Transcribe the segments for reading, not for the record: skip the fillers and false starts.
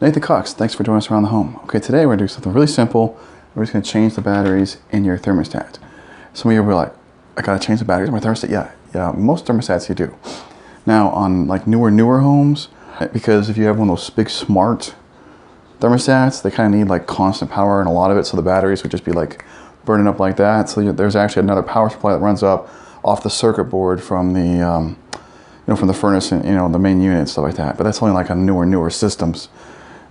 Nathan Cox, thanks for joining us around the home. Okay, today we're gonna do something really simple. We're just gonna change the batteries in your thermostat. Some of you will be like, I gotta change the batteries in my thermostat? Yeah, most thermostats you do. Now on like newer homes, because if you have one of those big smart thermostats, they kind of need like constant power and a lot of it, so the batteries would just be like burning up like that. So there's actually another power supply that runs up off the circuit board from the from the furnace and the main unit and stuff like that. But that's only like on newer systems.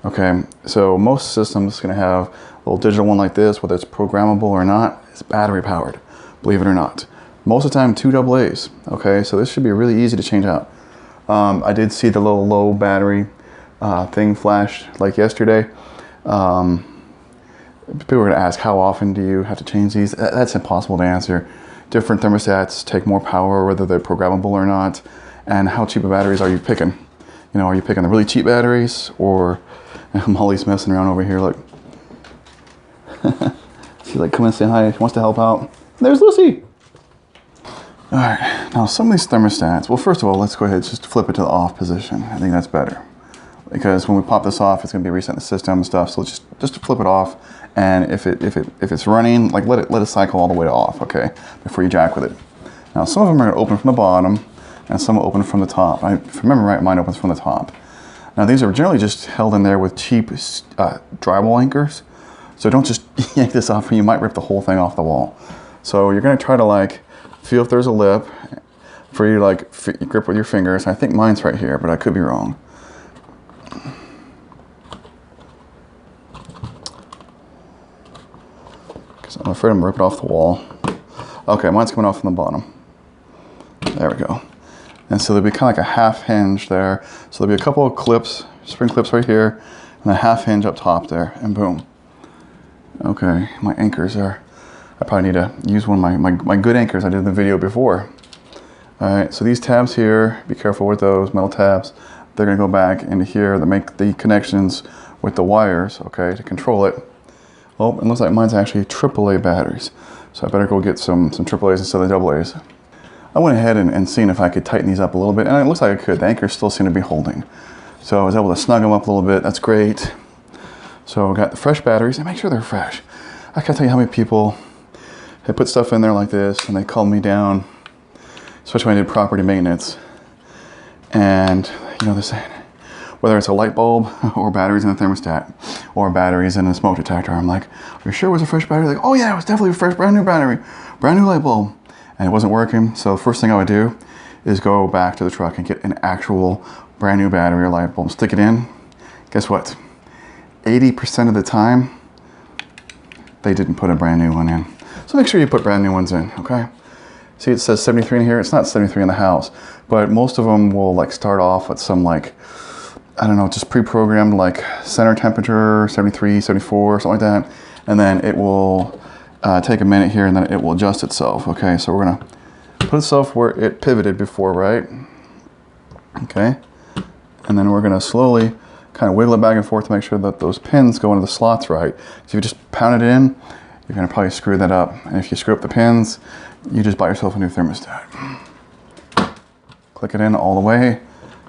Okay, so most systems gonna have a little digital one like this, whether it's programmable or not. It's battery powered, believe it or not. Most of the time, 2 AA's. Okay, so this should be really easy to change out. I did see the little low battery thing flash like yesterday. People are gonna ask, how often do you have to change these? That's impossible to answer. Different thermostats take more power, whether they're programmable or not. And how cheap of batteries are you picking? Are you picking the really cheap batteries, or Molly's messing around over here, look. She's like, come and say hi, she wants to help out. There's Lucy. All right, now some of these thermostats, well, first of all, let's go ahead and just flip it to the off position. I think that's better. Because when we pop this off, it's gonna be resetting the system and stuff, so just flip it off. And if it's running, like let it cycle all the way to off, okay, before you jack with it. Now some of them are gonna open from the bottom, and some will open from the top. If I remember right, mine opens from the top. Now these are generally just held in there with cheap drywall anchors. So don't just yank this off, or you might rip the whole thing off the wall. So you're gonna try to like feel if there's a lip for you to like grip with your fingers. I think mine's right here, but I could be wrong. Because I'm afraid I'm gonna rip it off the wall. Okay, mine's coming off from the bottom. There we go. And so there'll be kind of like a half hinge there. So there'll be a couple of clips, spring clips right here, and a half hinge up top there, and boom. Okay, my anchors are, I probably need to use one of my good anchors I did in the video before. All right, so these tabs here, be careful with those metal tabs. They're gonna go back into here that make the connections with the wires, okay, to control it. Oh, it looks like mine's actually AAA batteries. So I better go get some AAAs instead of AA's. I went ahead and seen if I could tighten these up a little bit, and it looks like I could. The anchors still seem to be holding. So I was able to snug them up a little bit. That's great. So I got the fresh batteries, and make sure they're fresh. I can't tell you how many people had put stuff in there like this, and they called me down, especially when I did property maintenance. And they're saying, whether it's a light bulb or batteries in the thermostat or batteries in a smoke detector, I'm like, are you sure it was a fresh battery? Like, oh yeah, it was definitely a fresh, brand new battery, brand new light bulb. And it wasn't working, so the first thing I would do is go back to the truck and get an actual brand new battery or light bulb, stick it in. Guess what? 80% of the time, they didn't put a brand new one in. So make sure you put brand new ones in, okay? See, it says 73 in here. It's not 73 in the house, but most of them will like start off with some like, I don't know, just pre-programmed like center temperature, 73, 74, something like that. And then it will take a minute here, and then it will adjust itself. Okay, so we're gonna put itself where it pivoted before, right? Okay, and then we're gonna slowly kind of wiggle it back and forth to make sure that those pins go into the slots right. So if you just pound it in, you're gonna probably screw that up. And if you screw up the pins, you just buy yourself a new thermostat. Click it in all the way.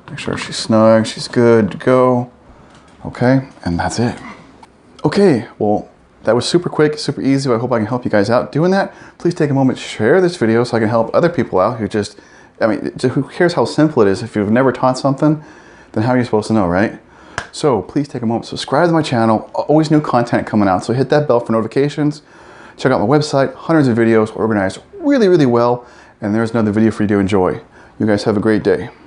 Make sure she's snug, she's good to go. Okay, and that's it. Okay, well, that was super quick, super easy. I hope I can help you guys out doing that. Please take a moment to share this video so I can help other people out who who cares how simple it is? If you've never taught something, then how are you supposed to know, right? So please take a moment, subscribe to my channel, always new content coming out. So hit that bell for notifications. Check out my website, hundreds of videos organized really, really well. And there's another video for you to enjoy. You guys have a great day.